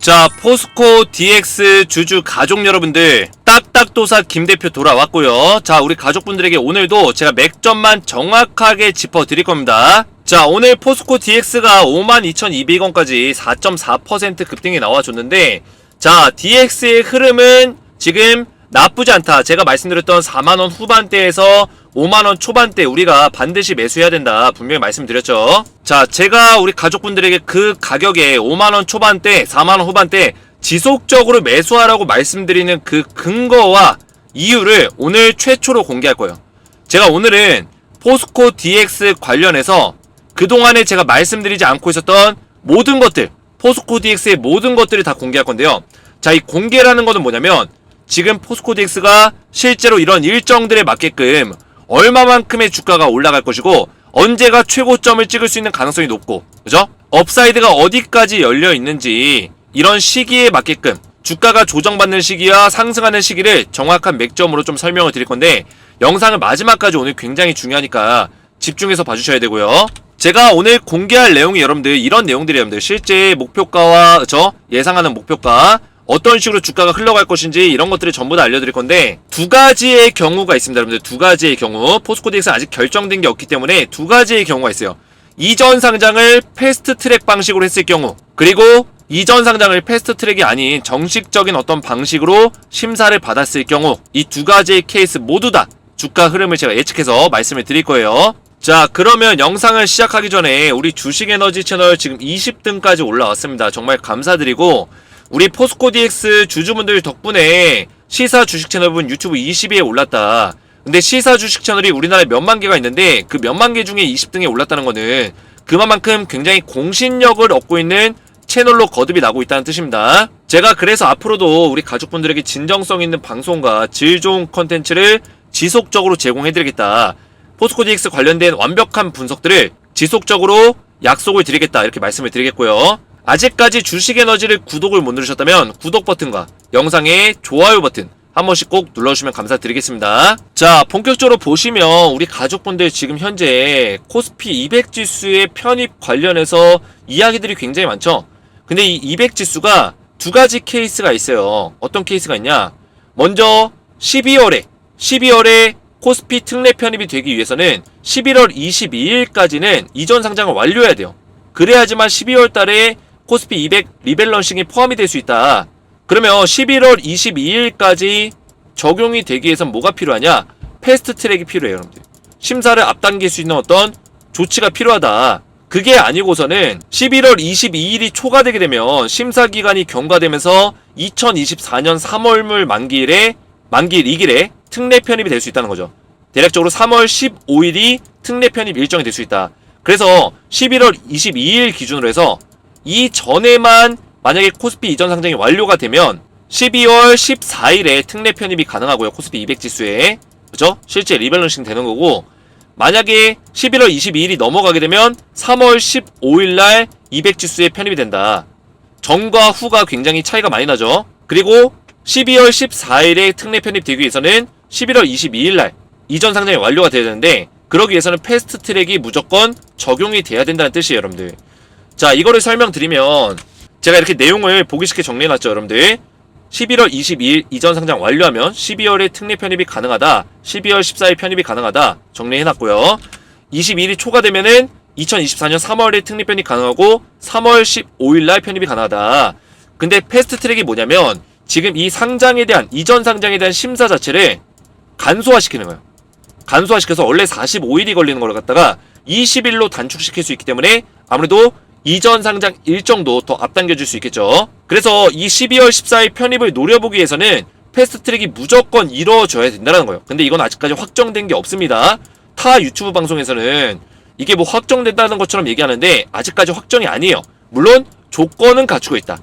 자, 포스코 DX 주주 가족 여러분들, 딱딱도사 김대표 돌아왔고요. 자, 우리 가족분들에게 오늘도 제가 맥점만 정확하게 짚어드릴 겁니다. 자, 오늘 포스코 DX가 52,200원까지 4.4% 급등이 나와줬는데, 자, DX의 흐름은 지금 나쁘지 않다. 제가 말씀드렸던 4만원 후반대에서 5만원 초반대 우리가 반드시 매수해야 된다 분명히 말씀드렸죠. 자, 제가 우리 가족분들에게 그 가격에 5만원 초반대 4만원 후반대 지속적으로 매수하라고 말씀드리는 그 근거와 이유를 오늘 최초로 공개할 거예요. 제가 오늘은 포스코 DX 관련해서 그동안에 제가 말씀드리지 않고 있었던 모든 것들, 포스코 DX의 모든 것들을 다 공개할 건데요. 자, 이 공개라는 것은 뭐냐면 지금 포스코 DX가 실제로 이런 일정들에 맞게끔 얼마만큼의 주가가 올라갈 것이고 언제가 최고점을 찍을 수 있는 가능성이 높고, 그죠? 업사이드가 어디까지 열려 있는지 이런 시기에 맞게끔 주가가 조정받는 시기와 상승하는 시기를 정확한 맥점으로 좀 설명을 드릴 건데, 영상을 마지막까지 오늘 굉장히 중요하니까 집중해서 봐주셔야 되고요. 제가 오늘 공개할 내용이 여러분들 이런 내용들이 여러분들 실제 목표가와 그쵸? 예상하는 목표가 어떤 식으로 주가가 흘러갈 것인지 이런 것들을 전부 다 알려드릴 건데, 두 가지의 경우가 있습니다. 여러분들 두 가지의 경우, 포스코 DX는 아직 결정된 게 없기 때문에 두 가지의 경우가 있어요. 이전 상장을 패스트 트랙 방식으로 했을 경우, 그리고 이전 상장을 패스트 트랙이 아닌 정식적인 어떤 방식으로 심사를 받았을 경우, 이 두 가지의 케이스 모두 다 주가 흐름을 제가 예측해서 말씀을 드릴 거예요. 자, 그러면 영상을 시작하기 전에 우리 주식에너지 채널 지금 20등까지 올라왔습니다. 정말 감사드리고, 우리 포스코 DX 주주분들 덕분에 시사 주식 채널분 유튜브 20위에 올랐다. 근데 시사 주식 채널이 우리나라에 몇만 개가 있는데 그 몇만 개 중에 20등에 올랐다는 거는 그만큼 굉장히 공신력을 얻고 있는 채널로 거듭이 나고 있다는 뜻입니다. 제가 그래서 앞으로도 우리 가족분들에게 진정성 있는 방송과 질 좋은 컨텐츠를 지속적으로 제공해드리겠다. 포스코 DX 관련된 완벽한 분석들을 지속적으로 약속을 드리겠다. 이렇게 말씀을 드리겠고요. 아직까지 주식에너지를 구독을 못 누르셨다면 구독 버튼과 영상의 좋아요 버튼 한 번씩 꼭 눌러주시면 감사드리겠습니다. 자, 본격적으로 보시면 우리 가족분들 지금 현재 코스피 200 지수의 편입 관련해서 이야기들이 굉장히 많죠. 근데 이 200 지수가 두 가지 케이스가 있어요. 어떤 케이스가 있냐? 먼저 12월에 코스피 특례 편입이 되기 위해서는 11월 22일까지는 이전 상장을 완료해야 돼요. 그래야지만 12월 달에 코스피 200 리밸런싱이 포함이 될 수 있다. 그러면 11월 22일까지 적용이 되기 위해선 뭐가 필요하냐? 패스트 트랙이 필요해요, 여러분들. 심사를 앞당길 수 있는 어떤 조치가 필요하다. 그게 아니고서는 11월 22일이 초과되게 되면 심사기간이 경과되면서 2024년 3월물 만기일 2일에 특례 편입이 될 수 있다는 거죠. 대략적으로 3월 15일이 특례 편입 일정이 될 수 있다. 그래서 11월 22일 기준으로 해서 이 전에만 만약에 코스피 이전 상장이 완료가 되면 12월 14일에 특례 편입이 가능하고요. 코스피 200 지수에. 그죠? 실제 리밸런싱 되는 거고, 만약에 11월 22일이 넘어가게 되면 3월 15일날 200 지수에 편입이 된다. 전과 후가 굉장히 차이가 많이 나죠. 그리고 12월 14일에 특례 편입되기 위해서는 11월 22일날 이전 상장이 완료가 돼야 되는데, 그러기 위해서는 패스트 트랙이 무조건 적용이 돼야 된다는 뜻이에요, 여러분들. 자, 이거를 설명드리면 제가 이렇게 내용을 보기 쉽게 정리해놨죠, 여러분들. 11월 22일 이전 상장 완료하면 12월에 특례 편입이 가능하다. 12월 14일 편입이 가능하다. 정리해놨고요. 22일이 초과되면은 2024년 3월에 특례 편입 가능하고 3월 15일날 편입이 가능하다. 근데 패스트 트랙이 뭐냐면 지금 이 상장에 대한, 이전 상장에 대한 심사 자체를 간소화시키는 거예요. 간소화시켜서 원래 45일이 걸리는 걸 갖다가 20일로 단축시킬 수 있기 때문에 아무래도 이전 상장 일정도 더 앞당겨줄 수 있겠죠. 그래서 이 12월 14일 편입을 노려보기 위해서는 패스트 트랙이 무조건 이루어져야 된다는 거예요. 근데 이건 아직까지 확정된 게 없습니다. 타 유튜브 방송에서는 이게 뭐 확정된다는 것처럼 얘기하는데 아직까지 확정이 아니에요. 물론 조건은 갖추고 있다.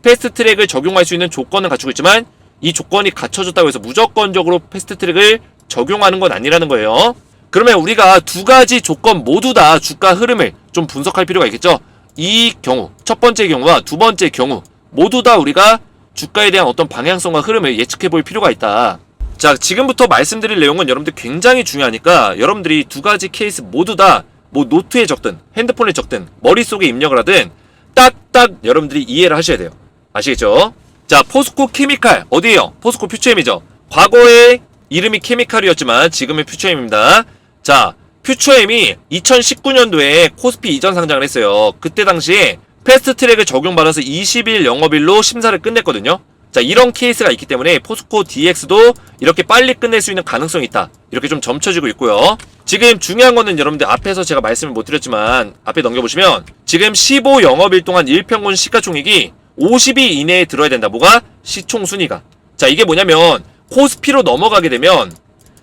패스트 트랙을 적용할 수 있는 조건은 갖추고 있지만 이 조건이 갖춰졌다고 해서 무조건적으로 패스트 트랙을 적용하는 건 아니라는 거예요. 그러면 우리가 두 가지 조건 모두 다 주가 흐름을 좀 분석할 필요가 있겠죠. 이 경우, 첫 번째 경우와 두 번째 경우 모두 다 우리가 주가에 대한 어떤 방향성과 흐름을 예측해 볼 필요가 있다. 자, 지금부터 말씀드릴 내용은 여러분들 굉장히 중요하니까 여러분들이 두 가지 케이스 모두 다 뭐 노트에 적든 핸드폰에 적든 머릿속에 입력을 하든 딱딱 여러분들이 이해를 하셔야 돼요. 아시겠죠? 자, 포스코 케미칼 어디에요? 포스코 퓨처엠이죠. 과거에 이름이 케미칼이었지만 지금은 퓨처엠입니다. 자, 퓨처엠이 2019년도에 코스피 이전 상장을 했어요. 그때 당시에 패스트트랙을 적용받아서 20일 영업일로 심사를 끝냈거든요. 자, 이런 케이스가 있기 때문에 포스코 DX도 이렇게 빨리 끝낼 수 있는 가능성이 있다. 이렇게 좀 점쳐지고 있고요. 지금 중요한 거는 여러분들 앞에서 제가 말씀을 못 드렸지만 앞에 넘겨보시면 지금 15 영업일 동안 일평균 시가총액이 50위 이내에 들어야 된다. 뭐가? 시총 순위가. 자, 이게 뭐냐면 코스피로 넘어가게 되면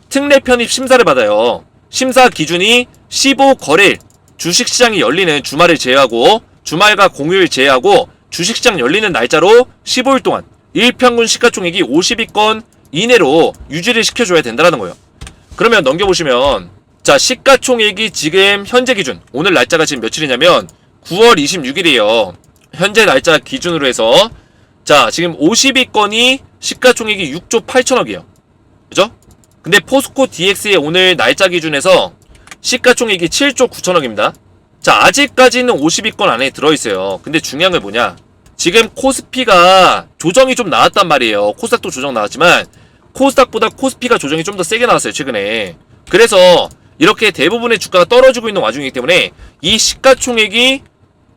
특례 편입 심사를 받아요. 심사 기준이 15 거래일, 주식시장이 열리는 주말을 제외하고 주말과 공휴일 제외하고 주식시장 열리는 날짜로 15일 동안 일평균 시가총액이 50위권 이내로 유지를 시켜줘야 된다는 거예요. 그러면 넘겨보시면 자, 시가총액이 지금 현재 기준 오늘 날짜가 지금 며칠이냐면 9월 26일이에요. 현재 날짜 기준으로 해서 자, 지금 50위권이 시가총액이 6조 8천억이에요. 그죠? 근데 포스코 DX의 오늘 날짜 기준에서 시가총액이 7조 9천억입니다. 자, 아직까지는 50위권 안에 들어있어요. 근데 중요한 게 뭐냐? 지금 코스피가 조정이 좀 나왔단 말이에요. 코스닥도 조정 나왔지만 코스닥보다 코스피가 조정이 좀 더 세게 나왔어요, 최근에. 그래서 이렇게 대부분의 주가가 떨어지고 있는 와중이기 때문에 이 시가총액이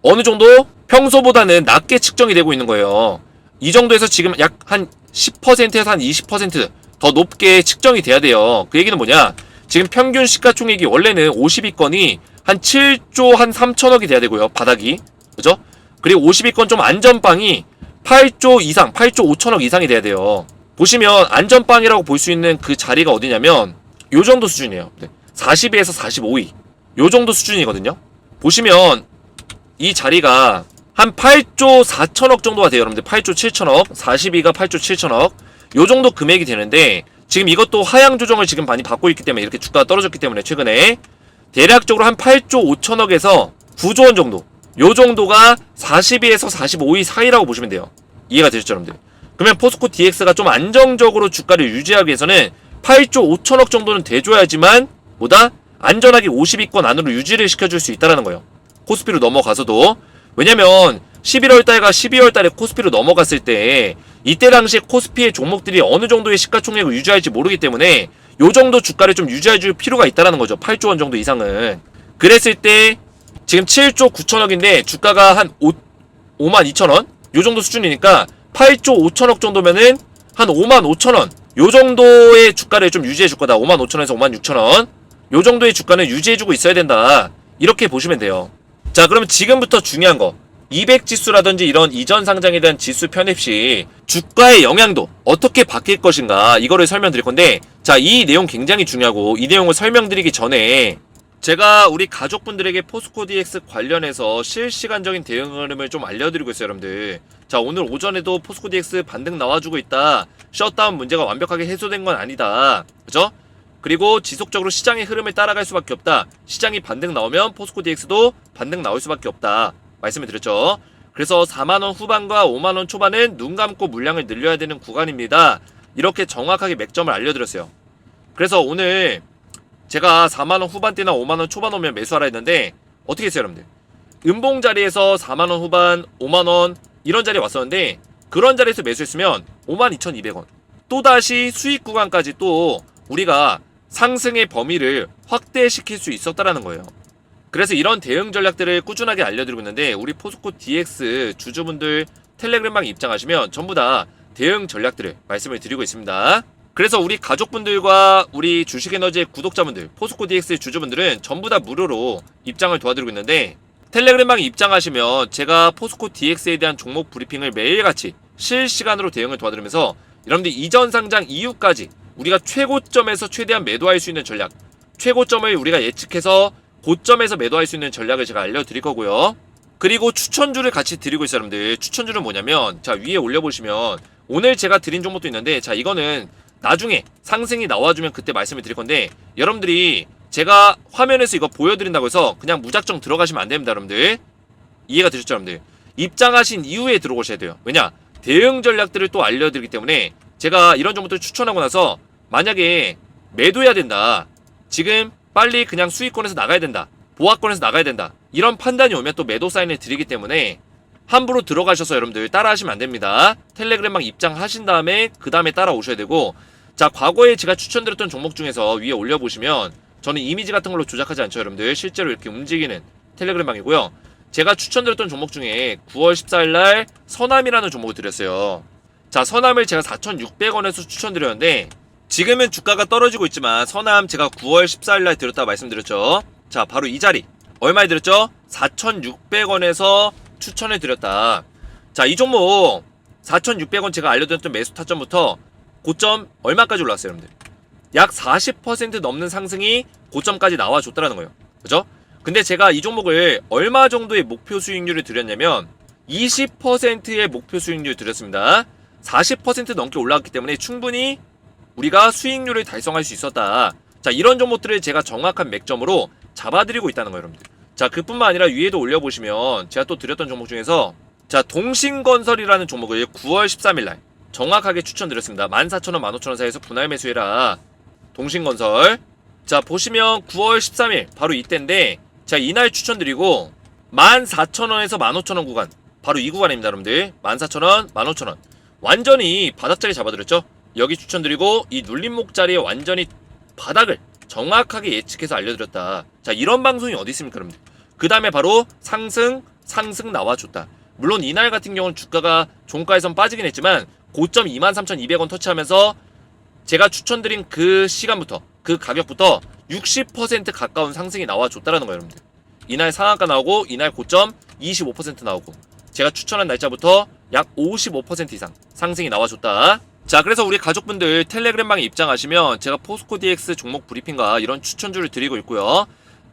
어느 정도 평소보다는 낮게 측정이 되고 있는 거예요. 이 정도에서 지금 약 한 10%에서 한 20% 더 높게 측정이 돼야 돼요. 그 얘기는 뭐냐? 지금 평균 시가총액이 원래는 50위권이 한 7조 한 3천억이 돼야 되고요. 바닥이. 그죠? 그리고 50위권 좀 안전빵이 8조 이상, 8조 5천억 이상이 돼야 돼요. 보시면 안전빵이라고 볼 수 있는 그 자리가 어디냐면 요 정도 수준이에요. 40위에서 45위. 요 정도 수준이거든요. 보시면 이 자리가 한 8조 4천억 정도가 돼요. 여러분들 8조 7천억, 42가 8조 7천억 요 정도 금액이 되는데 지금 이것도 하향 조정을 지금 많이 받고 있기 때문에 이렇게 주가가 떨어졌기 때문에 최근에 대략적으로 한 8조 5천억에서 9조 원 정도 요 정도가 42에서 45위 사이라고 보시면 돼요. 이해가 되셨죠, 여러분들? 그러면 포스코 DX가 좀 안정적으로 주가를 유지하기 위해서는 8조 5천억 정도는 돼줘야지만 뭐다? 안전하게 50위권 안으로 유지를 시켜줄 수 있다는 거예요. 코스피로 넘어가서도. 왜냐면 11월달과 12월달에 코스피로 넘어갔을 때 이때 당시에 코스피의 종목들이 어느 정도의 시가총액을 유지할지 모르기 때문에 요 정도 주가를 좀 유지해줄 필요가 있다는 거죠. 8조 원 정도 이상은. 그랬을 때 지금 7조 9천억인데 주가가 한 5만 2천원? 요 정도 수준이니까 8조 5천억 정도면은 한 5만 5천원 요 정도의 주가를 좀 유지해줄 거다. 5만 5천원에서 5만 6천원 요 정도의 주가는 유지해주고 있어야 된다. 이렇게 보시면 돼요. 자, 그러면 지금부터 중요한 거 200지수라든지 이런 이전 상장에 대한 지수 편입 시 주가의 영향도 어떻게 바뀔 것인가 이거를 설명드릴 건데 자, 이 내용 굉장히 중요하고 이 내용을 설명드리기 전에 제가 우리 가족분들에게 포스코 DX 관련해서 실시간적인 대응 흐름을 좀 알려드리고 있어요, 여러분들. 자, 오늘 오전에도 포스코 DX 반등 나와주고 있다. 셧다운 문제가 완벽하게 해소된 건 아니다. 그죠? 그리고 지속적으로 시장의 흐름을 따라갈 수밖에 없다. 시장이 반등 나오면 포스코 DX도 반등 나올 수밖에 없다. 말씀을 드렸죠. 그래서 4만원 후반과 5만원 초반은 눈 감고 물량을 늘려야 되는 구간입니다. 이렇게 정확하게 맥점을 알려드렸어요. 그래서 오늘 제가 4만원 후반대나 5만원 초반 오면 매수하라 했는데 어떻게 했어요, 여러분들? 음봉 자리에서 4만원 후반, 5만원 이런 자리에 왔었는데 그런 자리에서 매수했으면 52,200원 또다시 수익 구간까지 또 우리가 상승의 범위를 확대시킬 수 있었다라는 거예요. 그래서 이런 대응 전략들을 꾸준하게 알려드리고 있는데 우리 포스코 DX 주주분들 텔레그램방 입장하시면 전부 다 대응 전략들을 말씀을 드리고 있습니다. 그래서 우리 가족분들과 우리 주식에너지의 구독자분들, 포스코 DX 주주분들은 전부 다 무료로 입장을 도와드리고 있는데 텔레그램방에 입장하시면 제가 포스코 DX에 대한 종목 브리핑을 매일같이 실시간으로 대응을 도와드리면서 여러분들 이전 상장 이후까지 우리가 최고점에서 최대한 매도할 수 있는 전략, 최고점을 우리가 예측해서 고점에서 매도할 수 있는 전략을 제가 알려드릴 거고요. 그리고 추천주를 같이 드리고 있어요, 여러분들. 추천주는 뭐냐면 자, 위에 올려보시면 오늘 제가 드린 종목도 있는데 자, 이거는 나중에 상승이 나와주면 그때 말씀을 드릴 건데 여러분들이 제가 화면에서 이거 보여드린다고 해서 그냥 무작정 들어가시면 안 됩니다, 여러분들. 이해가 되셨죠, 여러분들? 입장하신 이후에 들어오셔야 돼요. 왜냐? 대응 전략들을 또 알려드리기 때문에 제가 이런 종목들 추천하고 나서 만약에 매도해야 된다. 지금 빨리 그냥 수익권에서 나가야 된다. 보합권에서 나가야 된다. 이런 판단이 오면 또 매도 사인을 드리기 때문에 함부로 들어가셔서 여러분들 따라하시면 안됩니다. 텔레그램방 입장하신 다음에 그 다음에 따라오셔야 되고, 자, 과거에 제가 추천드렸던 종목 중에서 위에 올려보시면 저는 이미지 같은 걸로 조작하지 않죠. 여러분들 실제로 이렇게 움직이는 텔레그램방이고요. 제가 추천드렸던 종목 중에 9월 14일날 서남이라는 종목을 드렸어요. 자, 서남을 제가 4,600원에서 추천드렸는데 지금은 주가가 떨어지고 있지만 서남 제가 9월 14일날 드렸다고 말씀드렸죠. 자, 바로 이 자리 얼마에 드렸죠? 4,600원에서 추천을 드렸다. 자, 이 종목 4,600원 제가 알려드렸던 매수 타점부터 고점 얼마까지 올라왔어요, 여러분들? 약 40% 넘는 상승이 고점까지 나와줬다라는 거예요. 그죠? 근데 제가 이 종목을 얼마 정도의 목표 수익률을 드렸냐면 20%의 목표 수익률을 드렸습니다. 40% 넘게 올라왔기 때문에 충분히 우리가 수익률을 달성할 수 있었다. 자, 이런 종목들을 제가 정확한 맥점으로 잡아드리고 있다는 거예요, 여러분들. 자, 그뿐만 아니라 위에도 올려보시면 제가 또 드렸던 종목 중에서 자, 동신건설이라는 종목을 9월 13일날 정확하게 추천드렸습니다. 14,000원, 15,000원 사이에서 분할 매수해라. 동신건설. 자, 보시면 9월 13일 바로 이때인데 자, 이날 추천드리고 14,000원에서 15,000원 구간 바로 이 구간입니다, 여러분들. 14,000원, 15,000원 완전히 바닥자리 잡아드렸죠. 여기 추천드리고 이 눌림목 자리에 완전히 바닥을 정확하게 예측해서 알려드렸다. 자, 이런 방송이 어디 있습니까, 여러분들? 그 다음에 바로 상승 나와줬다. 물론 이날 같은 경우는 주가가 종가에선 빠지긴 했지만 고점 23,200원 터치하면서 제가 추천드린 그 시간부터 그 가격부터 60% 가까운 상승이 나와줬다라는 거예요, 여러분들. 이날 상한가 나오고 이날 고점 25% 나오고 제가 추천한 날짜부터 약 55% 이상 상승이 나와줬다. 자, 그래서 우리 가족분들 텔레그램방에 입장하시면 제가 포스코 DX 종목 브리핑과 이런 추천주를 드리고 있고요.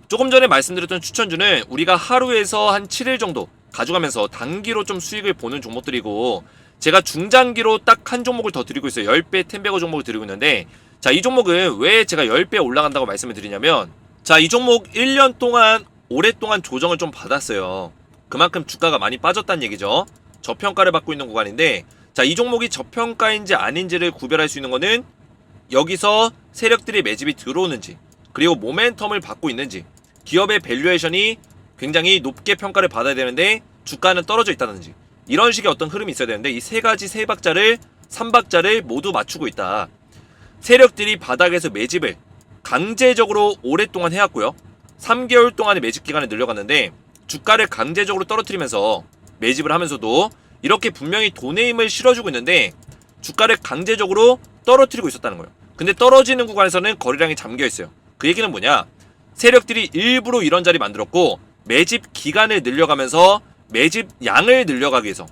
조금 전에 말씀드렸던 추천주는 우리가 하루에서 한 7일 정도 가져가면서 단기로 좀 수익을 보는 종목들이고 제가 중장기로 딱 한 종목을 더 드리고 있어요. 10배 텐베거 종목을 드리고 있는데 자, 이 종목은 왜 제가 10배 올라간다고 말씀을 드리냐면 자, 이 종목 1년 동안 오랫동안 조정을 좀 받았어요. 그만큼 주가가 많이 빠졌다는 얘기죠. 저평가를 받고 있는 구간인데 자, 이 종목이 저평가인지 아닌지를 구별할 수 있는 거는 여기서 세력들이 매집이 들어오는지 그리고 모멘텀을 받고 있는지 기업의 밸류에이션이 굉장히 높게 평가를 받아야 되는데 주가는 떨어져 있다든지 이런 식의 어떤 흐름이 있어야 되는데 이 세 가지 세 박자를 3박자를 모두 맞추고 있다. 세력들이 바닥에서 매집을 강제적으로 오랫동안 해왔고요. 3개월 동안의 매집 기간을 늘려갔는데 주가를 강제적으로 떨어뜨리면서 매집을 하면서도 이렇게 분명히 돈의 힘을 실어주고 있는데 주가를 강제적으로 떨어뜨리고 있었다는 거예요. 근데 떨어지는 구간에서는 거래량이 잠겨있어요. 그 얘기는 뭐냐? 세력들이 일부러 이런 자리 만들었고 매집 기간을 늘려가면서 매집 양을 늘려가기 위해서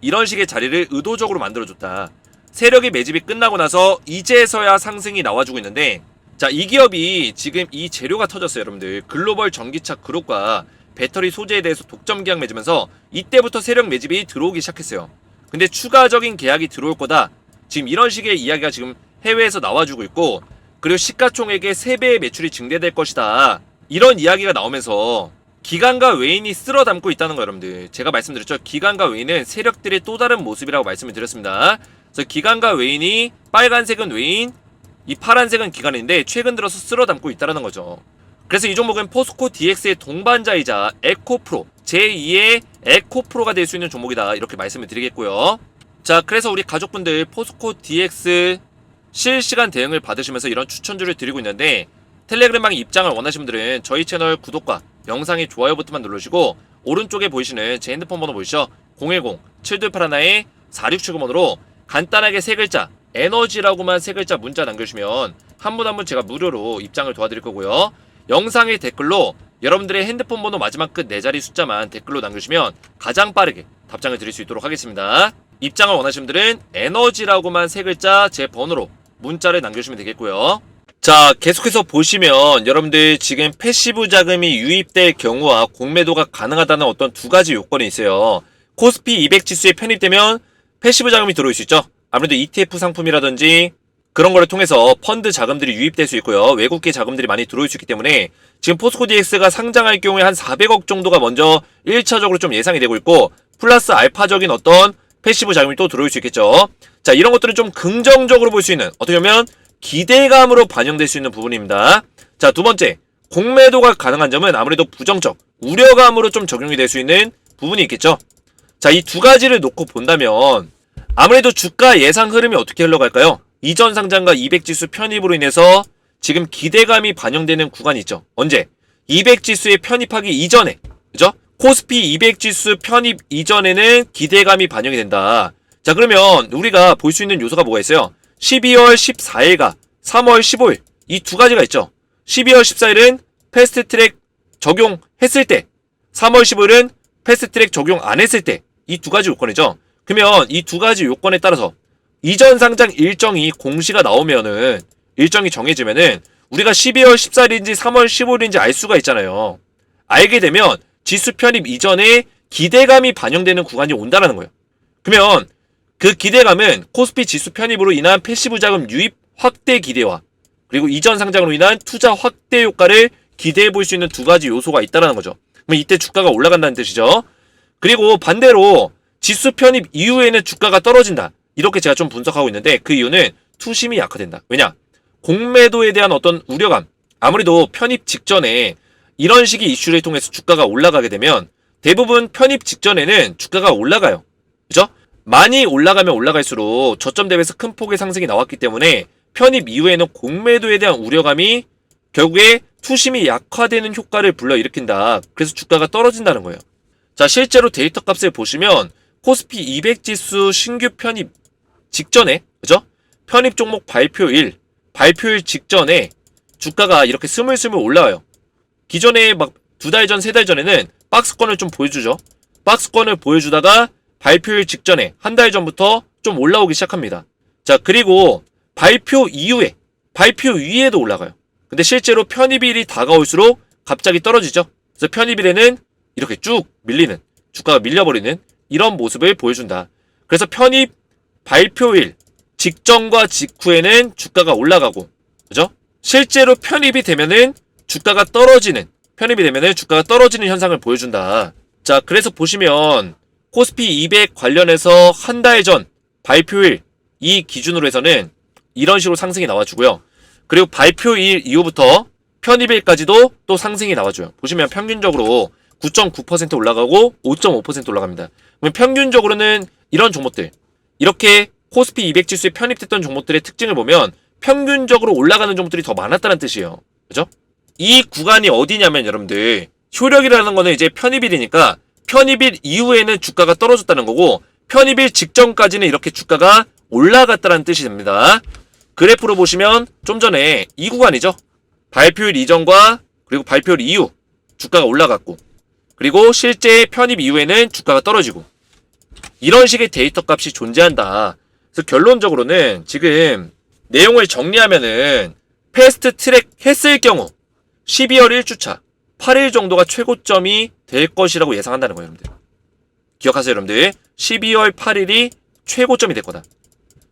이런 식의 자리를 의도적으로 만들어줬다. 세력의 매집이 끝나고 나서 이제서야 상승이 나와주고 있는데 자, 이 기업이 지금 이 재료가 터졌어요, 여러분들. 글로벌 전기차 그룹과 배터리 소재에 대해서 독점 계약 맺으면서 이때부터 세력 매집이 들어오기 시작했어요. 근데 추가적인 계약이 들어올 거다. 지금 이런 식의 이야기가 지금 해외에서 나와주고 있고 그리고 시가총액의 3배의 매출이 증대될 것이다. 이런 이야기가 나오면서 기관과 외인이 쓸어 담고 있다는 거 여러분들. 제가 말씀드렸죠. 기관과 외인은 세력들의 또 다른 모습이라고 말씀을 드렸습니다. 그래서 기관과 외인이 빨간색은 외인, 이 파란색은 기관인데 최근 들어서 쓸어 담고 있다는 거죠. 그래서 이 종목은 포스코 DX의 동반자이자 에코프로 제2의 에코프로가 될 수 있는 종목이다. 이렇게 말씀을 드리겠고요. 자, 그래서 우리 가족분들 포스코 DX 실시간 대응을 받으시면서 이런 추천주를 드리고 있는데 텔레그램방에 입장을 원하시는 분들은 저희 채널 구독과 영상의 좋아요 버튼만 누르시고 오른쪽에 보이시는 제 핸드폰 번호 보이시죠? 010-7281-4679번으로 간단하게 세 글자 에너지라고만 세 글자 문자 남겨주시면 한 분 한 분 제가 무료로 입장을 도와드릴 거고요. 영상의 댓글로 여러분들의 핸드폰 번호 마지막 끝 4자리 숫자만 댓글로 남겨주시면 가장 빠르게 답장을 드릴 수 있도록 하겠습니다. 입장을 원하시는 분들은 에너지라고만 세 글자 제 번호로 문자를 남겨주시면 되겠고요. 자, 계속해서 보시면 여러분들 지금 패시브 자금이 유입될 경우와 공매도가 가능하다는 어떤 두 가지 요건이 있어요. 코스피 200 지수에 편입되면 패시브 자금이 들어올 수 있죠. 아무래도 ETF 상품이라든지 그런 거를 통해서 펀드 자금들이 유입될 수 있고요. 외국계 자금들이 많이 들어올 수 있기 때문에 지금 포스코 DX가 상장할 경우에 한 400억 정도가 먼저 1차적으로 좀 예상이 되고 있고 플러스 알파적인 어떤 패시브 자금이 또 들어올 수 있겠죠. 자, 이런 것들은 좀 긍정적으로 볼 수 있는 어떻게 보면 기대감으로 반영될 수 있는 부분입니다. 자, 두 번째, 공매도가 가능한 점은 아무래도 부정적, 우려감으로 좀 적용이 될 수 있는 부분이 있겠죠. 자, 이 두 가지를 놓고 본다면 아무래도 주가 예상 흐름이 어떻게 흘러갈까요? 이전 상장과 200지수 편입으로 인해서 지금 기대감이 반영되는 구간이 있죠. 언제? 200지수에 편입하기 이전에. 그죠? 코스피 200지수 편입 이전에는 기대감이 반영이 된다. 자, 그러면 우리가 볼 수 있는 요소가 뭐가 있어요? 12월 14일과 3월 15일 이 두 가지가 있죠. 12월 14일은 패스트트랙 적용했을 때, 3월 15일은 패스트트랙 적용 안 했을 때 이 두 가지 요건이죠. 그러면 이 두 가지 요건에 따라서 이전 상장 일정이 공시가 나오면은 일정이 정해지면은 우리가 12월 14일인지 3월 15일인지 알 수가 있잖아요. 알게 되면 지수 편입 이전에 기대감이 반영되는 구간이 온다라는 거예요. 그러면 그 기대감은 코스피 지수 편입으로 인한 패시브 자금 유입 확대 기대와 그리고 이전 상장으로 인한 투자 확대 효과를 기대해 볼 수 있는 두 가지 요소가 있다라는 거죠. 그럼 이때 주가가 올라간다는 뜻이죠. 그리고 반대로 지수 편입 이후에는 주가가 떨어진다. 이렇게 제가 좀 분석하고 있는데 그 이유는 투심이 약화된다. 왜냐? 공매도에 대한 어떤 우려감. 아무래도 편입 직전에 이런 식의 이슈를 통해서 주가가 올라가게 되면 대부분 편입 직전에는 주가가 올라가요. 그죠? 많이 올라가면 올라갈수록 저점 대비해서 큰 폭의 상승이 나왔기 때문에 편입 이후에는 공매도에 대한 우려감이 결국에 투심이 약화되는 효과를 불러일으킨다. 그래서 주가가 떨어진다는 거예요. 자, 실제로 데이터 값을 보시면 코스피 200지수 신규 편입 직전에, 그죠? 편입 종목 발표일 직전에 주가가 이렇게 스물스물 올라와요. 기존에 막 2달 전, 3달 전에는 박스권을 좀 보여주죠. 박스권을 보여주다가 발표일 직전에 한 달 전부터 좀 올라오기 시작합니다. 자, 그리고 발표 이후에, 발표 위에도 올라가요. 근데 실제로 편입일이 다가올수록 갑자기 떨어지죠. 그래서 편입일에는 이렇게 쭉 밀리는, 주가가 밀려버리는 이런 모습을 보여준다. 그래서 편입 발표일 직전과 직후에는 주가가 올라가고, 그죠? 실제로 편입이 되면은 주가가 떨어지는 현상을 보여준다. 자, 그래서 보시면 코스피 200 관련해서 한 달 전 발표일 이 기준으로 해서는 이런 식으로 상승이 나와주고요. 그리고 발표일 이후부터 편입일까지도 또 상승이 나와줘요. 보시면 평균적으로 9.9% 올라가고 5.5% 올라갑니다. 그러면 평균적으로는 이런 종목들, 이렇게 코스피 200 지수에 편입됐던 종목들의 특징을 보면 평균적으로 올라가는 종목들이 더 많았다는 뜻이에요. 그죠? 이 구간이 어디냐면 여러분들, 효력이라는 거는 이제 편입일이니까 편입일 이후에는 주가가 떨어졌다는 거고 편입일 직전까지는 이렇게 주가가 올라갔다는 뜻이 됩니다. 그래프로 보시면 좀 전에 이 구간이죠. 발표일 이전과 그리고 발표일 이후 주가가 올라갔고, 그리고 실제 편입 이후에는 주가가 떨어지고, 이런 식의 데이터 값이 존재한다. 그래서 결론적으로는 지금 내용을 정리하면은 패스트 트랙 했을 경우 12월 1주차 8일 정도가 최고점이 될 것이라고 예상한다는 거예요, 여러분들. 기억하세요, 여러분들. 12월 8일이 최고점이 될 거다.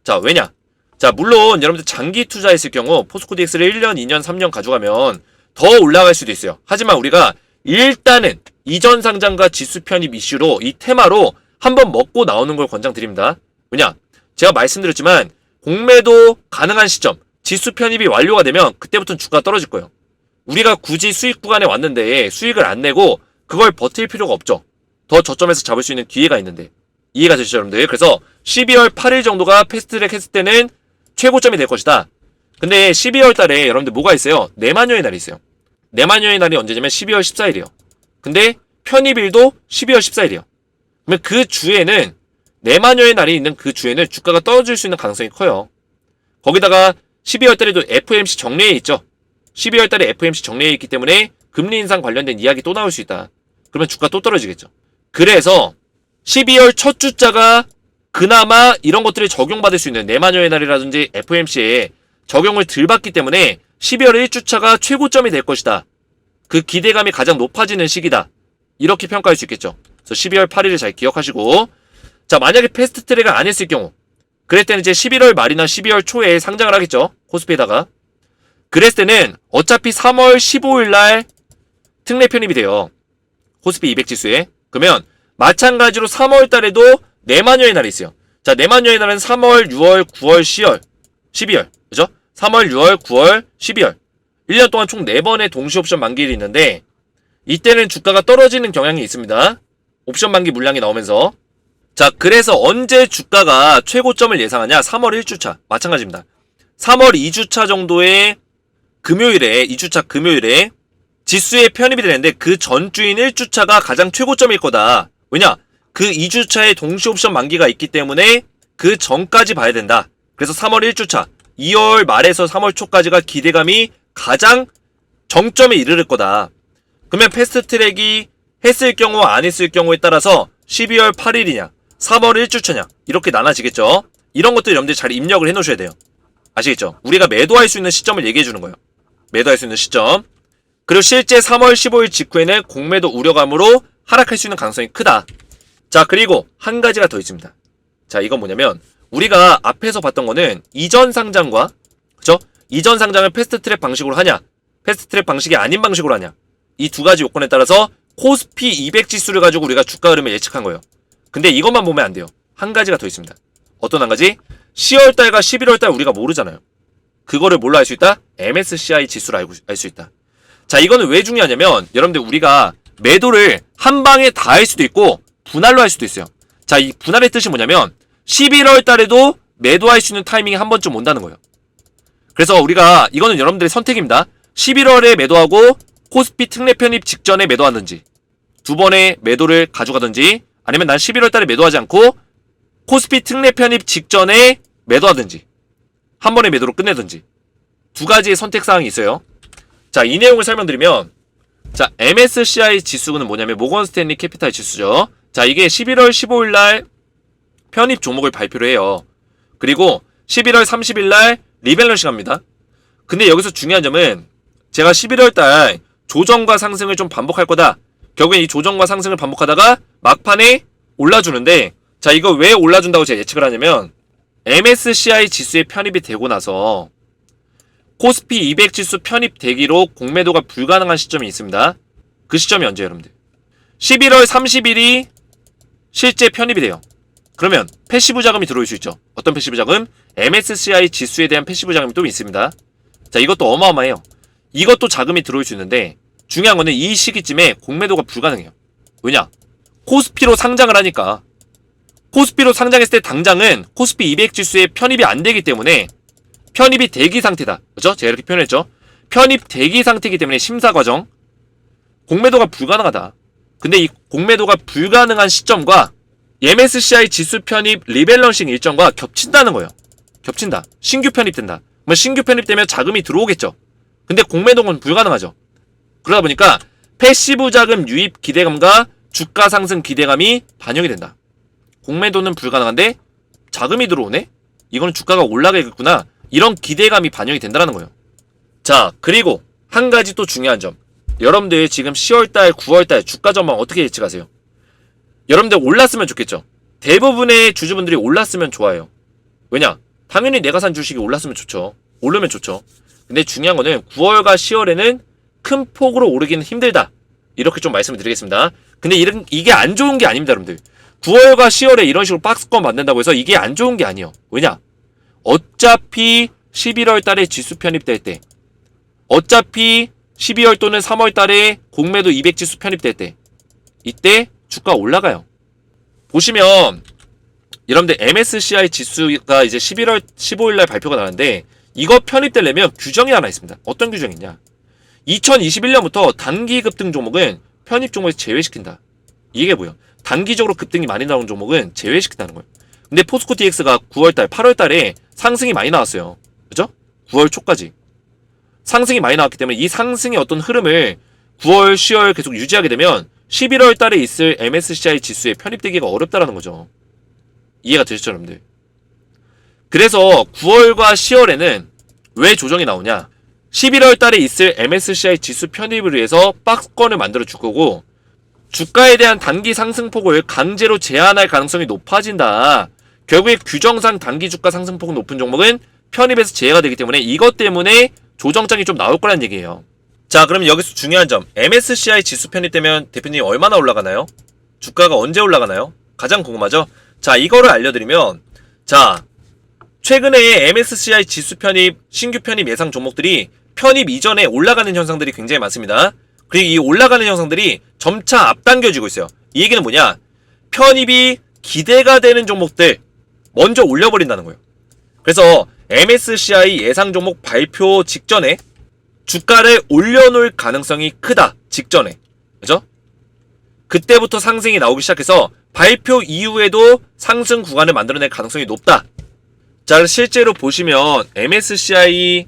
자, 왜냐? 자, 물론 여러분들 장기 투자했을 경우 포스코DX를 1년, 2년, 3년 가져가면 더 올라갈 수도 있어요. 하지만 우리가 일단은 이전 상장과 지수 편입 이슈로 이 테마로 한번 먹고 나오는 걸 권장드립니다. 왜냐? 제가 말씀드렸지만 공매도 가능한 시점, 지수 편입이 완료가 되면 그때부터는 주가가 떨어질 거예요. 우리가 굳이 수익 구간에 왔는데 수익을 안 내고 그걸 버틸 필요가 없죠. 더 저점에서 잡을 수 있는 기회가 있는데. 이해가 되시죠, 여러분들? 그래서 12월 8일 정도가 패스트트랙 했을 때는 최고점이 될 것이다. 근데 12월 달에 여러분들 뭐가 있어요? 내마녀의 날이 있어요. 내마녀의 날이 언제냐면 12월 14일이에요. 근데 편입일도 12월 14일이에요. 그러면 그 주에는, 내마녀의 날이 있는 그 주에는 주가가 떨어질 수 있는 가능성이 커요. 거기다가 12월 달에도 FOMC 정례에 있죠. 12월 달에 FOMC 정례에 있기 때문에 금리 인상 관련된 이야기 또 나올 수 있다. 그러면 주가 또 떨어지겠죠. 그래서 12월 첫 주자가 그나마 이런 것들을 적용받을 수 있는, 내마녀의 날이라든지 FOMC에 적용을 덜 받기 때문에 12월 1주차가 최고점이 될 것이다. 그 기대감이 가장 높아지는 시기다. 이렇게 평가할 수 있겠죠. 그래서 12월 8일을 잘 기억하시고, 자, 만약에 패스트 트랙을 안 했을 경우, 그럴 때는 이제 11월 말이나 12월 초에 상장을 하겠죠. 코스피에다가. 그랬을 때는 어차피 3월 15일 날 특례 편입이 돼요. 코스피 200 지수에. 그러면 마찬가지로 3월 달에도 내마녀의 날이 있어요. 자, 내마녀의 날은 3월, 6월, 9월, 10월, 12월. 그죠? 3월, 6월, 9월, 12월. 1년 동안 총 4번의 동시 옵션 만기일이 있는데 이때는 주가가 떨어지는 경향이 있습니다. 옵션 만기 물량이 나오면서. 자, 그래서 언제 주가가 최고점을 예상하냐? 3월 1주차. 마찬가지입니다. 3월 2주차 정도의 금요일에, 2주차 금요일에 지수에 편입이 되는데 그 전주인 1주차가 가장 최고점일 거다. 왜냐? 그 2주차에 동시 옵션 만기가 있기 때문에 그 전까지 봐야 된다. 그래서 3월 1주차, 2월 말에서 3월 초까지가 기대감이 가장 정점에 이르를 거다. 그러면 패스트트랙이 했을 경우 안 했을 경우에 따라서 12월 8일이냐 3월 1주차냐 이렇게 나눠지겠죠. 이런 것들 여러분들 잘 입력을 해놓으셔야 돼요. 아시겠죠? 우리가 매도할 수 있는 시점을 얘기해주는 거예요. 매도할 수 있는 시점. 그리고 실제 3월 15일 직후에는 공매도 우려감으로 하락할 수 있는 가능성이 크다. 자, 그리고 한 가지가 더 있습니다. 자, 이건 뭐냐면 우리가 앞에서 봤던 거는 이전 상장과, 그쵸? 이전 상장을 패스트트랙 방식으로 하냐, 패스트트랙 방식이 아닌 방식으로 하냐, 이 두 가지 요건에 따라서 코스피 200 지수를 가지고 우리가 주가 흐름을 예측한 거예요. 근데 이것만 보면 안 돼요. 한 가지가 더 있습니다. 어떤 한 가지? 10월달과 11월달 우리가 모르잖아요. 그거를 뭘로 알 수 있다? MSCI 지수로 알 수 있다. 자, 이거는 왜 중요하냐면 여러분들 우리가 매도를 한 방에 다 할 수도 있고 분할로 할 수도 있어요. 자, 이 분할의 뜻이 뭐냐면 11월 달에도 매도할 수 있는 타이밍이 한 번쯤 온다는 거예요. 그래서 우리가 이거는 여러분들의 선택입니다. 11월에 매도하고 코스피 특례 편입 직전에 매도하든지 두 번의 매도를 가져가든지 아니면 난 11월 달에 매도하지 않고 코스피 특례 편입 직전에 매도하든지 한 번의 매도로 끝내든지 두 가지의 선택사항이 있어요. 자, 이 내용을 설명드리면 자, MSCI 지수는 뭐냐면 모건 스탠리 캐피탈 지수죠. 자, 이게 11월 15일 날 편입 종목을 발표를 해요. 그리고 11월 30일 날 리밸런싱 합니다. 근데 여기서 중요한 점은 제가 11월 달 조정과 상승을 좀 반복할 거다. 결국엔 이 조정과 상승을 반복하다가 막판에 올라주는데 자, 이거 왜 올라준다고 제가 예측을 하냐면 MSCI 지수에 편입이 되고 나서 코스피 200 지수 편입되기로 공매도가 불가능한 시점이 있습니다. 그 시점이 언제예요, 여러분들? 11월 30일이 실제 편입이 돼요. 그러면 패시브 자금이 들어올 수 있죠. 어떤 패시브 자금? MSCI 지수에 대한 패시브 자금이 또 있습니다. 자, 이것도 어마어마해요. 이것도 자금이 들어올 수 있는데 중요한 거는 이 시기쯤에 공매도가 불가능해요. 왜냐? 코스피로 상장을 하니까. 코스피로 상장했을 때 당장은 코스피 200 지수에 편입이 안 되기 때문에 편입이 대기 상태다. 그렇죠? 제가 이렇게 표현했죠. 편입 대기 상태이기 때문에 심사 과정 공매도가 불가능하다. 근데 이 공매도가 불가능한 시점과 MSCI 지수 편입 리밸런싱 일정과 겹친다는 거예요. 겹친다. 신규 편입된다. 그러면 신규 편입되면 자금이 들어오겠죠. 근데 공매도는 불가능하죠. 그러다 보니까 패시브 자금 유입 기대감과 주가 상승 기대감이 반영이 된다. 공매도는 불가능한데 자금이 들어오네? 이거는 주가가 올라가겠구나. 이런 기대감이 반영이 된다는 거예요. 자, 그리고 한 가지 또 중요한 점. 여러분들 지금 10월달, 9월달 주가 전망 어떻게 예측하세요? 여러분들 올랐으면 좋겠죠. 대부분의 주주분들이 올랐으면 좋아요. 왜냐? 당연히 내가 산 주식이 올랐으면 좋죠. 오르면 좋죠. 근데 중요한 거는 9월과 10월에는 큰 폭으로 오르기는 힘들다. 이렇게 좀 말씀을 드리겠습니다. 근데 이게 안 좋은 게 아닙니다, 여러분들. 9월과 10월에 이런 식으로 박스권 만든다고 해서 이게 안 좋은 게 아니에요. 왜냐? 어차피 11월 달에 지수 편입될 때, 어차피 12월 또는 3월 달에 공매도 200 지수 편입될 때, 이때 주가 올라가요. 보시면 여러분들 MSCI 지수가 이제 11월 15일 날 발표가 나는데 이거 편입되려면 규정이 하나 있습니다. 어떤 규정이 있냐? 2021년부터 단기 급등 종목은 편입 종목에서 제외시킨다. 이게 뭐예요? 단기적으로 급등이 많이 나오는 종목은 제외시킨다는 거예요. 근데 포스코 DX가 9월달, 8월달에 상승이 많이 나왔어요. 그죠? 9월 초까지. 상승이 많이 나왔기 때문에 이 상승의 어떤 흐름을 9월, 10월 계속 유지하게 되면 11월 달에 있을 MSCI 지수에 편입되기가 어렵다라는 거죠. 이해가 되셨죠, 여러분들? 그래서 9월과 10월에는 왜 조정이 나오냐? 11월 달에 있을 MSCI 지수 편입을 위해서 박스권을 만들어 줄 거고 주가에 대한 단기 상승폭을 강제로 제한할 가능성이 높아진다. 결국에 규정상 단기 주가 상승폭 높은 종목은 편입에서 제외가 되기 때문에 이것 때문에 조정장이 좀 나올 거란 얘기예요. 자, 그럼 여기서 중요한 점. MSCI 지수 편입되면 대표님 얼마나 올라가나요? 주가가 언제 올라가나요? 가장 궁금하죠? 자, 이거를 알려드리면 자, 최근에 MSCI 지수 편입, 신규 편입 예상 종목들이 편입 이전에 올라가는 현상들이 굉장히 많습니다. 그리고 이 올라가는 현상들이 점차 앞당겨지고 있어요. 이 얘기는 뭐냐? 편입이 기대가 되는 종목들 먼저 올려버린다는 거예요. 그래서 MSCI 예상 종목 발표 직전에 주가를 올려놓을 가능성이 크다. 직전에. 그죠? 그때부터 상승이 나오기 시작해서 발표 이후에도 상승 구간을 만들어낼 가능성이 높다. 자, 실제로 보시면 MSCI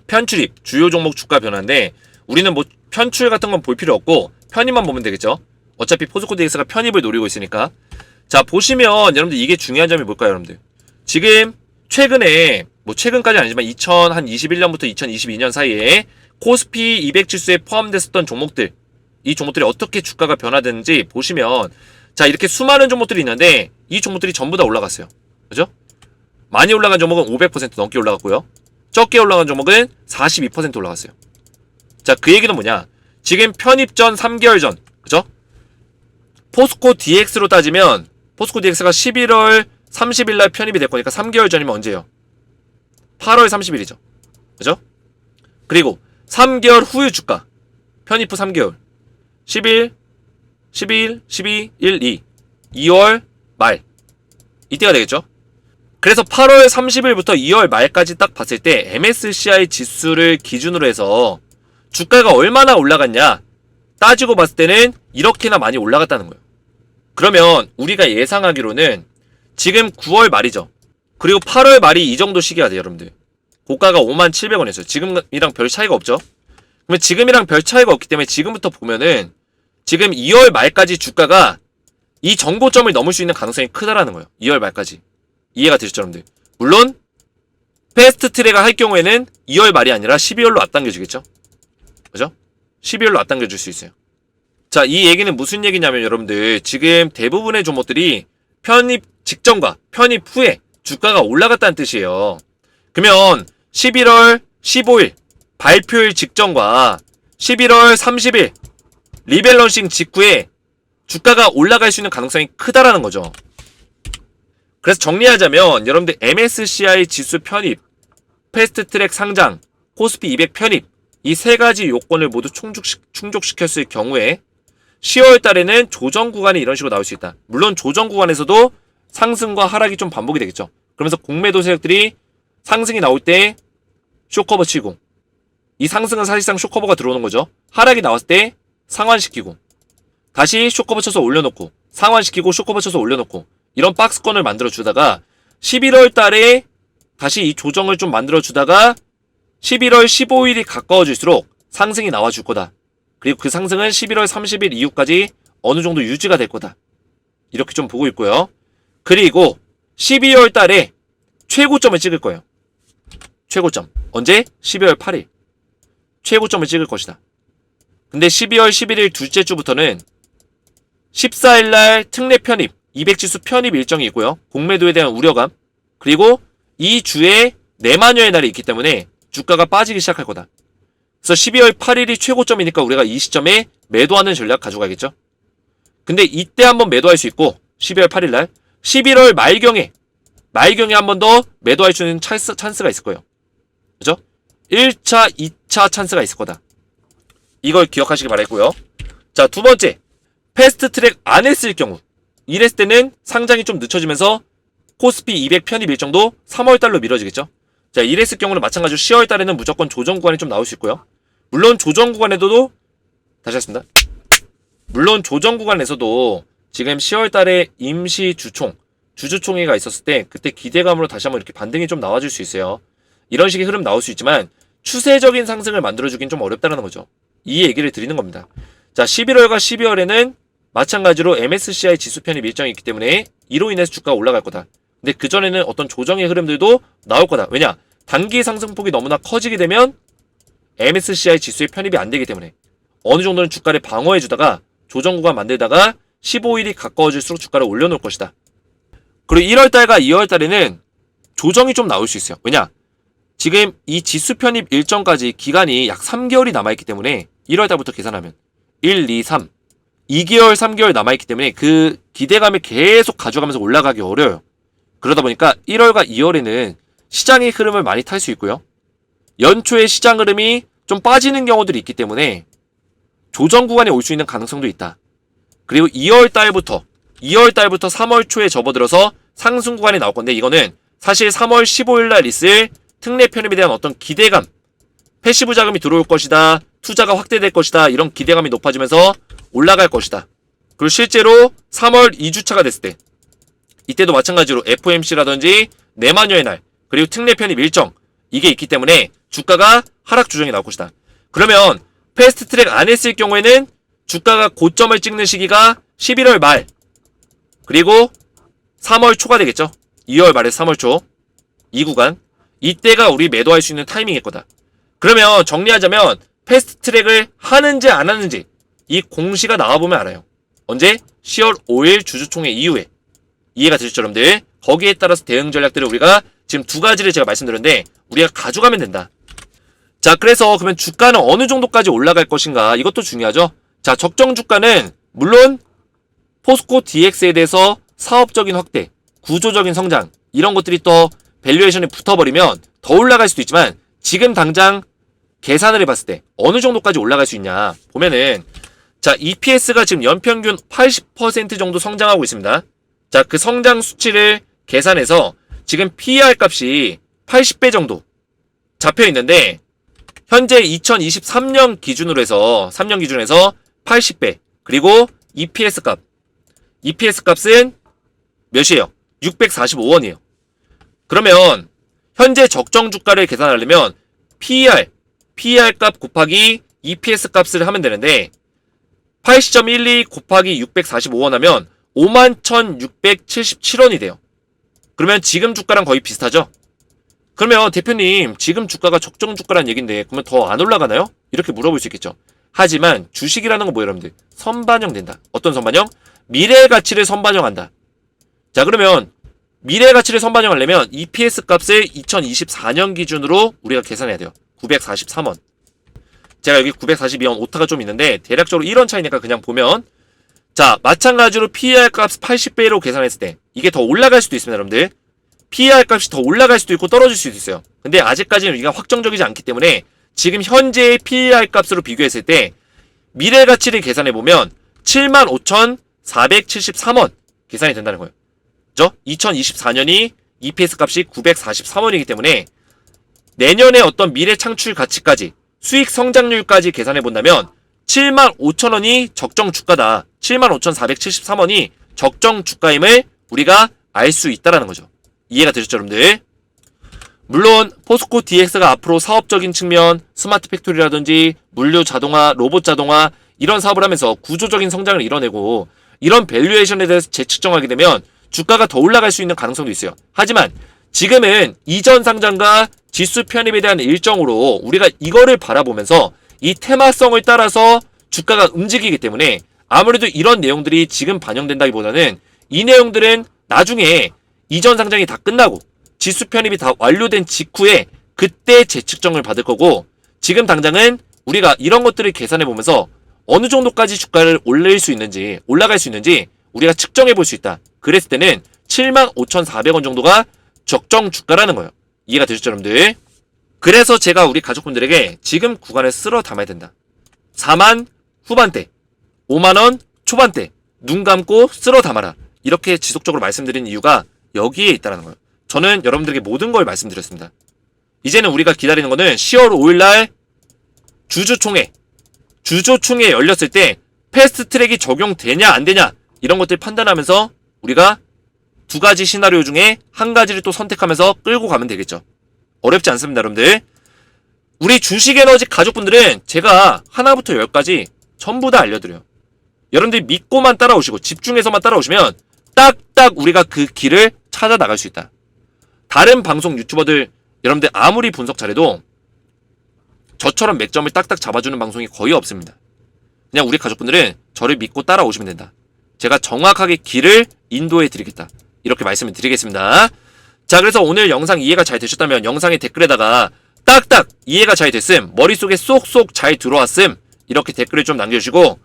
편출입 주요 종목 주가 변화인데 우리는 뭐 편출 같은 건 볼 필요 없고 편입만 보면 되겠죠. 어차피 포스코 DX가 편입을 노리고 있으니까. 자, 보시면 여러분들 이게 중요한 점이 뭘까요, 여러분들? 지금 최근에 뭐 최근까지 아니지만 2021년부터 2022년 사이에 코스피 200 지수에 포함됐었던 종목들, 이 종목들이 어떻게 주가가 변화되는지 보시면, 자, 이렇게 수많은 종목들이 있는데 이 종목들이 전부 다 올라갔어요. 그죠? 많이 올라간 종목은 500% 넘게 올라갔고요. 적게 올라간 종목은 42% 올라갔어요. 자, 그 얘기는 뭐냐? 지금 편입 전 3개월 전, 그죠? 포스코 DX로 따지면 포스코 DX가 11월 30일 날 편입이 될 거니까 3개월 전이면 언제예요? 8월 30일이죠. 그죠? 그리고 3개월 후의 주가 편입 후 3개월 11, 12, 1, 2 2월 말 이때가 되겠죠? 그래서 8월 30일부터 2월 말까지 딱 봤을 때 MSCI 지수를 기준으로 해서 주가가 얼마나 올라갔냐 따지고 봤을 때는 이렇게나 많이 올라갔다는 거예요. 그러면 우리가 예상하기로는 지금 9월 말이죠. 그리고 8월 말이 이 정도 시기가 돼요, 여러분들. 고가가 57,000원이었어요. 지금이랑 별 차이가 없죠? 그러면 지금이랑 별 차이가 없기 때문에 지금부터 보면은 지금 2월 말까지 주가가 이 정고점을 넘을 수 있는 가능성이 크다라는 거예요. 2월 말까지. 이해가 되셨죠, 여러분들? 물론 패스트 트랙을 할 경우에는 2월 말이 아니라 12월로 앞당겨주겠죠? 그죠? 12월로 앞당겨줄 수 있어요. 자, 이 얘기는 무슨 얘기냐면 여러분들 지금 대부분의 종목들이 편입 직전과 편입 후에 주가가 올라갔다는 뜻이에요. 그러면 11월 15일 발표일 직전과 11월 30일 리밸런싱 직후에 주가가 올라갈 수 있는 가능성이 크다라는 거죠. 그래서 정리하자면 여러분들 MSCI 지수 편입, 패스트트랙 상장, 코스피 200 편입 이 세 가지 요건을 모두 충족시켰을 경우에 10월 달에는 조정 구간이 이런 식으로 나올 수 있다. 물론 조정 구간에서도 상승과 하락이 좀 반복이 되겠죠. 그러면서 공매도 세력들이 상승이 나올 때 쇼커버 치고 이 상승은 사실상 쇼커버가 들어오는 거죠. 하락이 나왔을 때 상환시키고 다시 쇼커버 쳐서 올려놓고 상환시키고 쇼커버 쳐서 올려놓고 이런 박스권을 만들어 주다가 11월 달에 다시 이 조정을 좀 만들어 주다가 11월 15일이 가까워질수록 상승이 나와 줄 거다. 그리고 그 상승은 11월 30일 이후까지 어느 정도 유지가 될 거다. 이렇게 좀 보고 있고요. 그리고 12월 달에 최고점을 찍을 거예요. 최고점. 언제? 12월 8일. 최고점을 찍을 것이다. 근데 12월 11일 둘째 주부터는 14일 날 특례 편입, 200지수 편입 일정이 있고요. 공매도에 대한 우려감. 그리고 이 주에 내만여의 날이 있기 때문에 주가가 빠지기 시작할 거다. 그래서 12월 8일이 최고점이니까 우리가 이 시점에 매도하는 전략 가져가겠죠. 근데 이때 한번 매도할 수 있고 12월 8일 날 11월 말경에 한 번 더 매도할 수 있는 찬스가 있을 거예요. 그죠? 1차, 2차 찬스가 있을 거다. 이걸 기억하시기 바라겠고요. 자, 두 번째. 패스트 트랙 안 했을 경우 이랬을 때는 상장이 좀 늦춰지면서 코스피 200 편입 일정도 3월 달로 미뤄지겠죠. 자, 이랬을 경우는 마찬가지로 10월 달에는 무조건 조정 구간이 좀 나올 수 있고요. 물론 조정 구간에서도 다시 하겠습니다. 물론 조정 구간에서도 지금 10월 달에 임시 주주총회가 있었을 때 그때 기대감으로 다시 한번 이렇게 반등이 좀 나와줄 수 있어요. 이런 식의 흐름 나올 수 있지만 추세적인 상승을 만들어주긴 좀 어렵다는 거죠. 이 얘기를 드리는 겁니다. 자, 11월과 12월에는 마찬가지로 MSCI 지수 편입 일정이 있기 때문에 이로 인해서 주가가 올라갈 거다. 근데 그전에는 어떤 조정의 흐름들도 나올 거다. 왜냐? 단기 상승폭이 너무나 커지게 되면 MSCI 지수에 편입이 안 되기 때문에 어느 정도는 주가를 방어해주다가 조정 구간 만들다가 15일이 가까워질수록 주가를 올려놓을 것이다. 그리고 1월달과 2월달에는 조정이 좀 나올 수 있어요. 왜냐? 지금 이 지수 편입 일정까지 기간이 약 3개월이 남아있기 때문에 1월달부터 계산하면 1, 2, 3 2개월, 3개월 남아있기 때문에 그 기대감을 계속 가져가면서 올라가기 어려워요. 그러다 보니까 1월과 2월에는 시장의 흐름을 많이 탈 수 있고요. 연초에 시장 흐름이 좀 빠지는 경우들이 있기 때문에 조정 구간에 올 수 있는 가능성도 있다. 그리고 2월 달부터 2월 달부터 3월 초에 접어들어서 상승 구간이 나올 건데 이거는 사실 3월 15일 날 있을 특례 편입에 대한 어떤 기대감, 패시브 자금이 들어올 것이다, 투자가 확대될 것이다, 이런 기대감이 높아지면서 올라갈 것이다. 그리고 실제로 3월 2주차가 됐을 때 이때도 마찬가지로 FOMC라든지 내마녀의 날 그리고 특례 편입 일정 이게 있기 때문에 주가가 하락 조정이 나올 것이다. 그러면 패스트트랙 안 했을 경우에는 주가가 고점을 찍는 시기가 11월 말 그리고 3월 초가 되겠죠. 2월 말에서 3월 초 이 구간 이때가 우리 매도할 수 있는 타이밍일 거다. 그러면 정리하자면 패스트트랙을 하는지 안 하는지 이 공시가 나와보면 알아요. 언제? 10월 5일 주주총회 이후에. 이해가 되셨죠 여러분들? 거기에 따라서 대응 전략들을 우리가 지금 두 가지를 제가 말씀드렸는데 우리가 가져가면 된다. 자, 그래서 그러면 주가는 어느 정도까지 올라갈 것인가 이것도 중요하죠. 자, 적정 주가는 물론 포스코 DX에 대해서 사업적인 확대, 구조적인 성장 이런 것들이 또 밸류에이션이 붙어버리면 더 올라갈 수도 있지만 지금 당장 계산을 해봤을 때 어느 정도까지 올라갈 수 있냐 보면은 자, EPS가 지금 연평균 80% 정도 성장하고 있습니다. 자, 그 성장 수치를 계산해서 지금 PER 값이 80배 정도 잡혀 있는데 현재 2023년 기준으로 해서 3년 기준에서 80배 그리고 EPS 값은 몇이에요? 645원이에요. 그러면 현재 적정 주가를 계산하려면 PER 값 곱하기 EPS 값을 하면 되는데 80.12 곱하기 645원 하면 51,677원이 돼요. 그러면 지금 주가랑 거의 비슷하죠? 그러면 대표님 지금 주가가 적정 주가란 얘긴데 그러면 더 안 올라가나요? 이렇게 물어볼 수 있겠죠. 하지만 주식이라는 건 뭐예요 여러분들? 선반영된다. 어떤 선반영? 미래의 가치를 선반영한다. 자, 그러면 미래의 가치를 선반영하려면 EPS 값을 2024년 기준으로 우리가 계산해야 돼요. 943원. 제가 여기 942원 오타가 좀 있는데 대략적으로 1원 차이니까 그냥 보면 자, 마찬가지로 PER 값 80배로 계산했을 때 이게 더 올라갈 수도 있습니다 여러분들. PER 값이 더 올라갈 수도 있고 떨어질 수도 있어요. 근데 아직까지는 우리가 확정적이지 않기 때문에 지금 현재의 PER 값으로 비교했을 때 미래 가치를 계산해보면 75,473원 계산이 된다는 거예요. 그죠? 2024년이 EPS 값이 943원이기 때문에 내년에 어떤 미래 창출 가치까지 수익 성장률까지 계산해본다면 75,000원이 적정 주가다. 75,473원이 적정 주가임을 우리가 알 수 있다라는 거죠. 이해가 되셨죠 여러분들? 물론 포스코 DX가 앞으로 사업적인 측면, 스마트 팩토리라든지 물류 자동화, 로봇 자동화 이런 사업을 하면서 구조적인 성장을 이뤄내고 이런 밸류에이션에 대해서 재측정하게 되면 주가가 더 올라갈 수 있는 가능성도 있어요. 하지만 지금은 이전 상장과 지수 편입에 대한 일정으로 우리가 이거를 바라보면서 이 테마성을 따라서 주가가 움직이기 때문에 아무래도 이런 내용들이 지금 반영된다기보다는 이 내용들은 나중에 이전 상장이 다 끝나고 지수 편입이 다 완료된 직후에 그때 재측정을 받을 거고 지금 당장은 우리가 이런 것들을 계산해 보면서 어느 정도까지 주가를 올릴 수 있는지 올라갈 수 있는지 우리가 측정해 볼 수 있다. 그랬을 때는 75,400원 정도가 적정 주가라는 거예요. 이해가 되셨죠 여러분들? 그래서 제가 우리 가족분들에게 지금 구간을 쓸어 담아야 된다. 4만 후반대, 5만원 초반대 눈 감고 쓸어 담아라. 이렇게 지속적으로 말씀드린 이유가 여기에 있다는 거예요. 저는 여러분들에게 모든 걸 말씀드렸습니다. 이제는 우리가 기다리는 거는 10월 5일날 주주총회 열렸을 때 패스트트랙이 적용되냐 안 되냐 이런 것들 판단하면서 우리가 두 가지 시나리오 중에 한 가지를 또 선택하면서 끌고 가면 되겠죠. 어렵지 않습니다 여러분들. 우리 주식에너지 가족분들은 제가 하나부터 10까지 전부 다 알려드려요. 여러분들이 믿고만 따라오시고 집중해서만 따라오시면 딱딱 우리가 그 길을 찾아 나갈 수 있다. 다른 방송 유튜버들 여러분들 아무리 분석 잘해도 저처럼 맥점을 딱딱 잡아주는 방송이 거의 없습니다. 그냥 우리 가족분들은 저를 믿고 따라오시면 된다. 제가 정확하게 길을 인도해 드리겠다. 이렇게 말씀을 드리겠습니다. 자, 그래서 오늘 영상 이해가 잘 되셨다면 영상의 댓글에다가 딱딱 이해가 잘 됐음, 머릿속에 쏙쏙 잘 들어왔음 이렇게 댓글을 좀 남겨주시고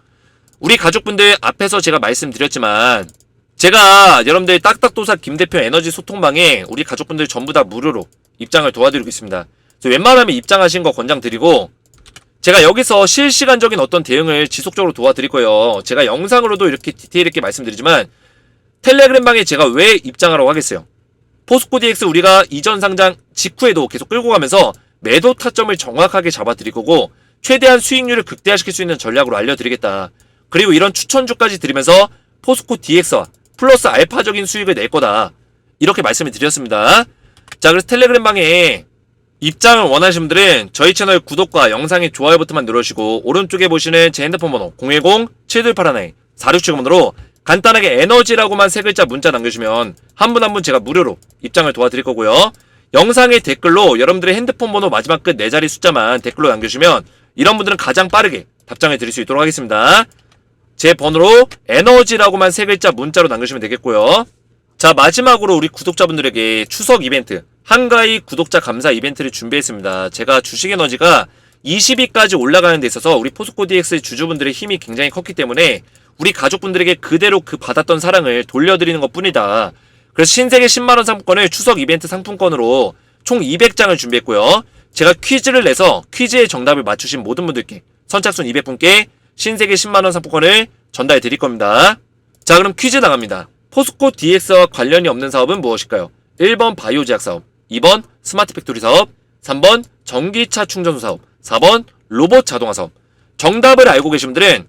우리 가족분들 앞에서 제가 말씀드렸지만 제가 여러분들 딱딱도사 김대표 에너지 소통방에 우리 가족분들 전부 다 무료로 입장을 도와드리고 있습니다. 웬만하면 입장하신 거 권장드리고 제가 여기서 실시간적인 어떤 대응을 지속적으로 도와드릴 거예요. 제가 영상으로도 이렇게 디테일 있게 말씀드리지만 텔레그램 방에 제가 왜 입장하라고 하겠어요? 포스코 DX 우리가 이전 상장 직후에도 계속 끌고 가면서 매도 타점을 정확하게 잡아드릴 거고 최대한 수익률을 극대화시킬 수 있는 전략으로 알려드리겠다. 그리고 이런 추천주까지 드리면서 포스코 DX와 플러스 알파적인 수익을 낼 거다. 이렇게 말씀을 드렸습니다. 자, 그래서 텔레그램 방에 입장을 원하시는 분들은 저희 채널 구독과 영상의 좋아요 버튼만 눌러주시고 오른쪽에 보시는 제 핸드폰 번호 010-7281-4670번호로 간단하게 에너지라고만 세 글자 문자 남겨주시면 한 분 한 분 제가 무료로 입장을 도와드릴 거고요. 영상의 댓글로 여러분들의 핸드폰 번호 마지막 끝 4자리 숫자만 댓글로 남겨주시면 이런 분들은 가장 빠르게 답장을 드릴 수 있도록 하겠습니다. 제 번호로 에너지라고만 세 글자 문자로 남겨주시면 되겠고요. 자, 마지막으로 우리 구독자분들에게 추석 이벤트 한가위 구독자 감사 이벤트를 준비했습니다. 제가 주식에너지가 20위까지 올라가는 데 있어서 우리 포스코 DX 주주분들의 힘이 굉장히 컸기 때문에 우리 가족분들에게 그대로 그 받았던 사랑을 돌려드리는 것 뿐이다. 그래서 신세계 10만원 상품권을 추석 이벤트 상품권으로 총 200장을 준비했고요. 제가 퀴즈를 내서 퀴즈의 정답을 맞추신 모든 분들께 선착순 200분께 신세계 10만원 상품권을 전달해 드릴 겁니다. 자, 그럼 퀴즈 나갑니다. 포스코 DX와 관련이 없는 사업은 무엇일까요? 1번 바이오 제약 사업, 2번 스마트 팩토리 사업, 3번 전기차 충전소 사업, 4번 로봇 자동화 사업. 정답을 알고 계신 분들은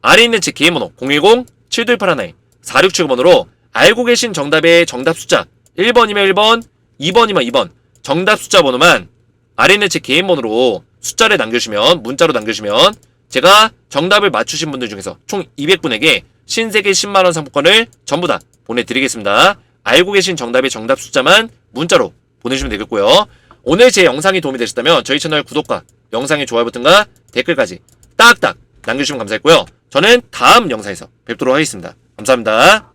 아래 있는 제 개인 번호 010-7281-4679번호로 알고 계신 정답의 정답 숫자 1번이면 1번, 2번이면 2번 정답 숫자 번호만 아래 있는 제 개인 번호로 숫자를 남겨주시면 문자로 남겨주시면 제가 정답을 맞추신 분들 중에서 총 200분에게 신세계 10만원 상품권을 전부 다 보내드리겠습니다. 알고 계신 정답의 정답 숫자만 문자로 보내주시면 되겠고요. 오늘 제 영상이 도움이 되셨다면 저희 채널 구독과 영상의 좋아요 버튼과 댓글까지 딱딱 남겨주시면 감사했고요. 저는 다음 영상에서 뵙도록 하겠습니다. 감사합니다.